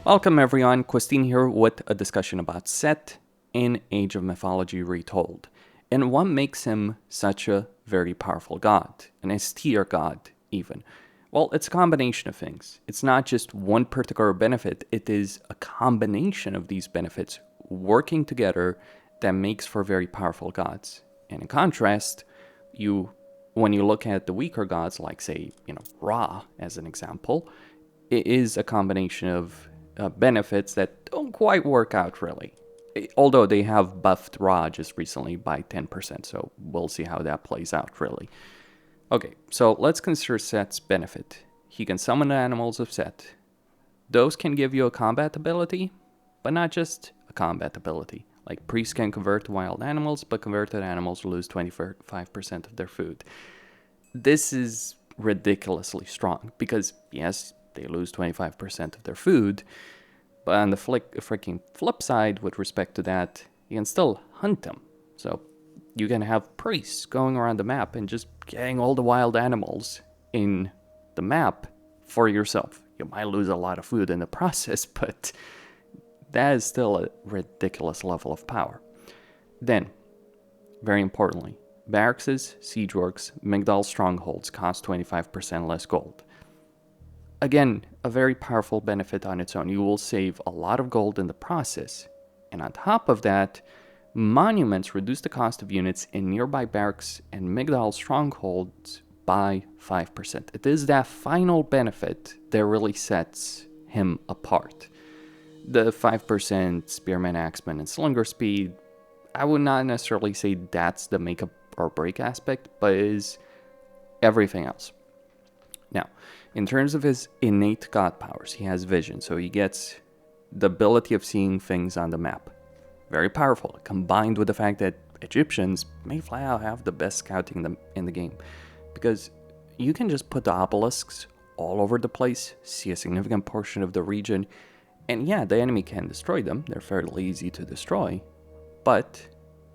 Welcome everyone, Costin here with a discussion about Set in Age of Mythology Retold, and what makes him such a very powerful god, an S-tier god even. Well, it's a combination of things. It's not just one particular benefit, it is a combination of these benefits working together that makes for very powerful gods. And in contrast, when you look at the weaker gods, like say, Ra as an example, it is a combination of benefits that don't quite work out really. Although they have buffed Ra just recently by 10%, so we'll see how that plays out really. Okay, so let's consider Set's benefit. He can summon the animals of Set. Those can give you a combat ability, but not just a combat ability. Like priests can convert to wild animals, but converted animals lose 25% of their food. This is ridiculously strong, because yes, they lose 25% of their food, but on the freaking flip side, with respect to that, you can still hunt them. So you can have priests going around the map and just getting all the wild animals in the map for yourself. You might lose a lot of food in the process, but that is still a ridiculous level of power. Then, very importantly, barracks, siege works, Migdal strongholds cost 25% less gold. Again, a very powerful benefit on its own. You will save a lot of gold in the process. And on top of that, monuments reduce the cost of units in nearby barracks and Migdal strongholds by 5%. It is that final benefit that really sets him apart. The 5% spearman, axeman, and slinger speed, I would not necessarily say that's the make or break aspect, but it is everything else. Now, in terms of his innate god powers, he has vision, so he gets the ability of seeing things on the map. Very powerful, combined with the fact that Egyptians may flat out have the best scouting in the game, because you can just put the obelisks all over the place, see a significant portion of the region, and yeah, the enemy can destroy them. They're fairly easy to destroy, but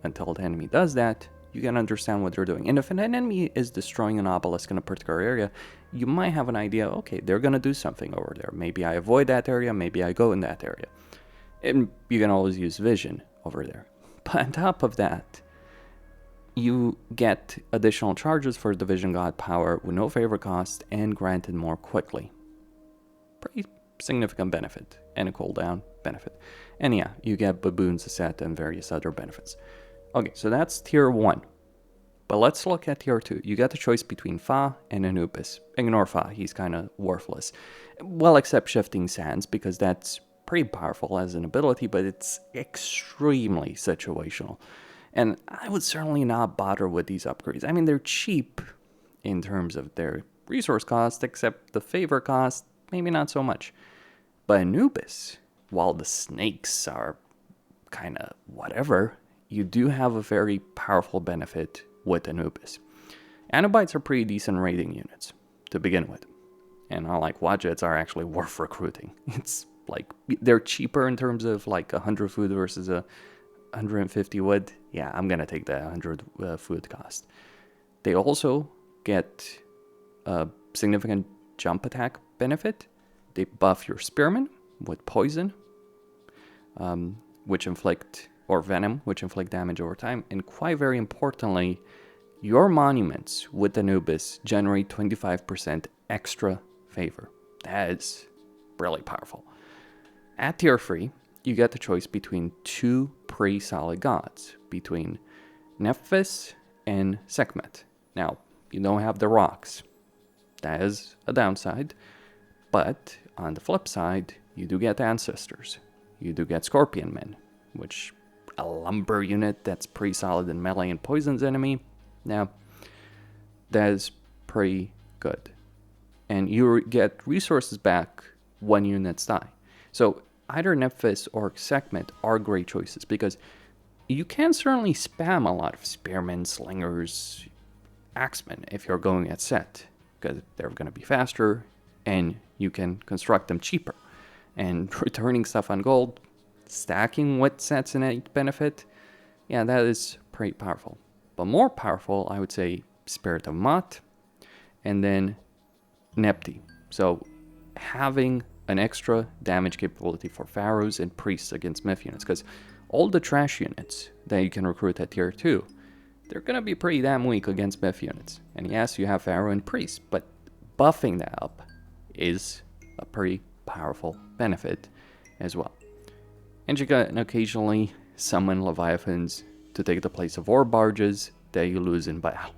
until the enemy does that, you can understand what they're doing. And if an enemy is destroying an obelisk in a particular area, you might have an idea, okay, they're going to do something over there. Maybe I avoid that area, maybe I go in that area. And you can always use vision over there. But on top of that, you get additional charges for the vision god power with no favor cost and granted more quickly. Pretty significant benefit, and a cooldown benefit. And yeah, you get baboons, a set, and various other benefits. Okay, so that's tier 1. But let's look at tier 2. You get the choice between Fa and Anubis. Ignore Fa, he's kind of worthless. Well, except Shifting Sands, because that's pretty powerful as an ability, but it's extremely situational. And I would certainly not bother with these upgrades. I mean, they're cheap in terms of their resource cost, except the favor cost, maybe not so much. But Anubis, while the snakes are kind of whatever, you do have a very powerful benefit with Anubis. Anubites are pretty decent raiding units to begin with. And unlike Wadjets are actually worth recruiting. It's like, they're cheaper in terms of like 100 food versus 150 wood. Yeah, I'm gonna take the 100 food cost. They also get a significant jump attack benefit. They buff your spearmen with poison, which inflict, or venom, which inflict damage over time. And quite very importantly, your monuments with Anubis generate 25% extra favor. That is really powerful. At tier 3, you get the choice between two pretty solid gods, between Nephthys and Sekhmet. Now, you don't have the rocks. That is a downside. But on the flip side, you do get ancestors. You do get scorpion men, which a lumber unit that's pretty solid in melee and poisons enemy. Now, that is pretty good. And you get resources back when units die. So either Nephthys or Sekhmet are great choices, because you can certainly spam a lot of spearmen, slingers, axemen if you're going at set, because they're going to be faster and you can construct them cheaper. And returning stuff on gold, stacking with sets and innate benefit, yeah, that is pretty powerful. But more powerful, I would say, Spirit of Mot, and then Nepti. So having an extra damage capability for pharaohs and priests against myth units, because all the trash units that you can recruit at tier 2, they're going to be pretty damn weak against myth units. And yes, you have pharaoh and priest, but buffing that up is a pretty powerful benefit as well. And you can occasionally summon leviathans to take the place of ore barges that you lose in battle.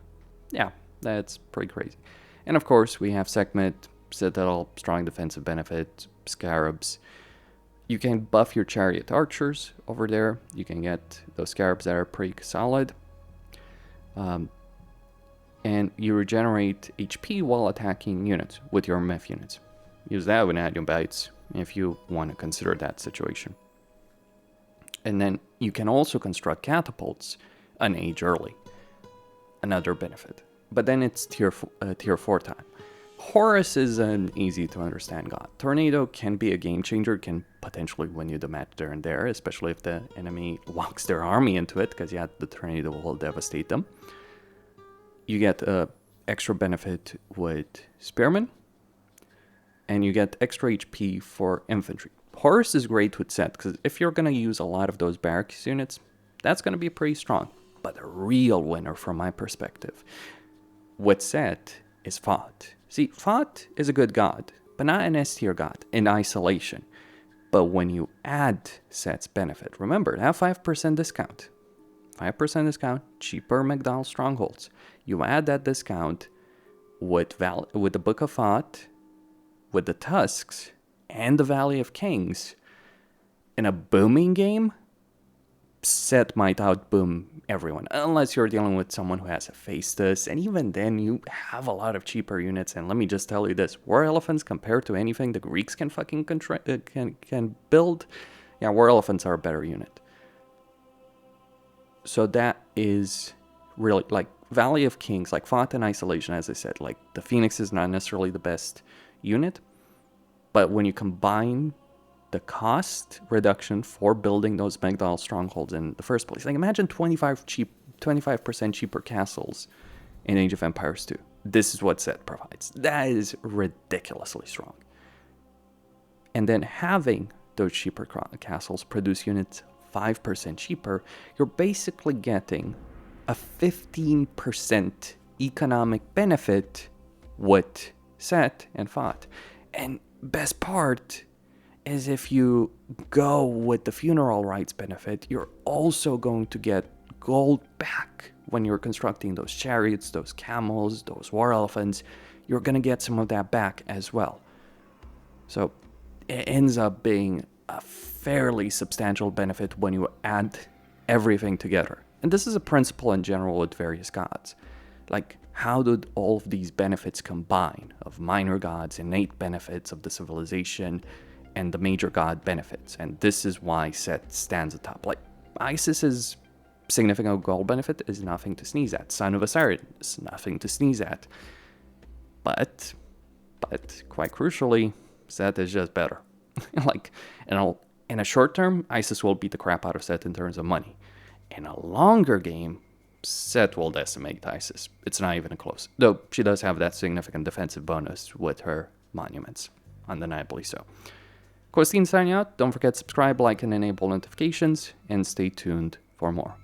Yeah, that's pretty crazy. And of course, we have Sekhmet, Citadel, strong defensive benefit, scarabs. You can buff your chariot archers over there. You can get those scarabs that are pretty solid. And you regenerate HP while attacking units with your myth units. Use that with Adium Bites if you want to consider that situation. And then you can also construct catapults an age early. Another benefit. But then it's tier 4 time. Horus is an easy to understand god. Tornado can be a game changer, can potentially win you the match there and there, especially if the enemy locks their army into it, because yeah, the tornado will devastate them. You get extra benefit with spearmen, and you get extra HP for infantry. Horus is great with Set, because if you're going to use a lot of those barracks units, that's going to be pretty strong. But the real winner from my perspective with Set is Thoth. See, Thoth is a good god, but not an S tier god in isolation. But when you add Set's benefit, remember, that 5% discount. 5% discount, cheaper Magdal strongholds. You add that discount with the Book of Thoth, with the Tusks, and the Valley of Kings. In a booming game, Set might outboom everyone, unless you're dealing with someone who has a Hephaestus, and even then you have a lot of cheaper units. And let me just tell you this, war elephants compared to anything the Greeks can fucking can build, yeah, war elephants are a better unit. So that is really, like, Valley of Kings, like Thoth in isolation, as I said, like the Phoenix is not necessarily the best unit, but when you combine the cost reduction for building those Magdal strongholds in the first place, like imagine 25% cheaper castles in Age of Empires 2. This is what Set provides. That is ridiculously strong. And then having those cheaper castles produce units 5% cheaper, you're basically getting a 15% economic benefit with Set and Thoth. And best part is if you go with the funeral rites benefit, you're also going to get gold back when you're constructing those chariots, those camels, those war elephants. You're going to get some of that back as well. So it ends up being a fairly substantial benefit when you add everything together. And this is a principle in general with various gods. Like, how did all of these benefits combine of minor gods, innate benefits of the civilization, and the major god benefits? And this is why Set stands atop. Like, Isis's significant gold benefit is nothing to sneeze at. Son of Osiris is nothing to sneeze at. But quite crucially, Set is just better. Like, in a short term, Isis will beat the crap out of Set in terms of money. In a longer game, Set will decimate Isis. It's not even close. Though she does have that significant defensive bonus with her monuments. Undeniably so. Costin signing out. Don't forget to subscribe, like, and enable notifications. And stay tuned for more.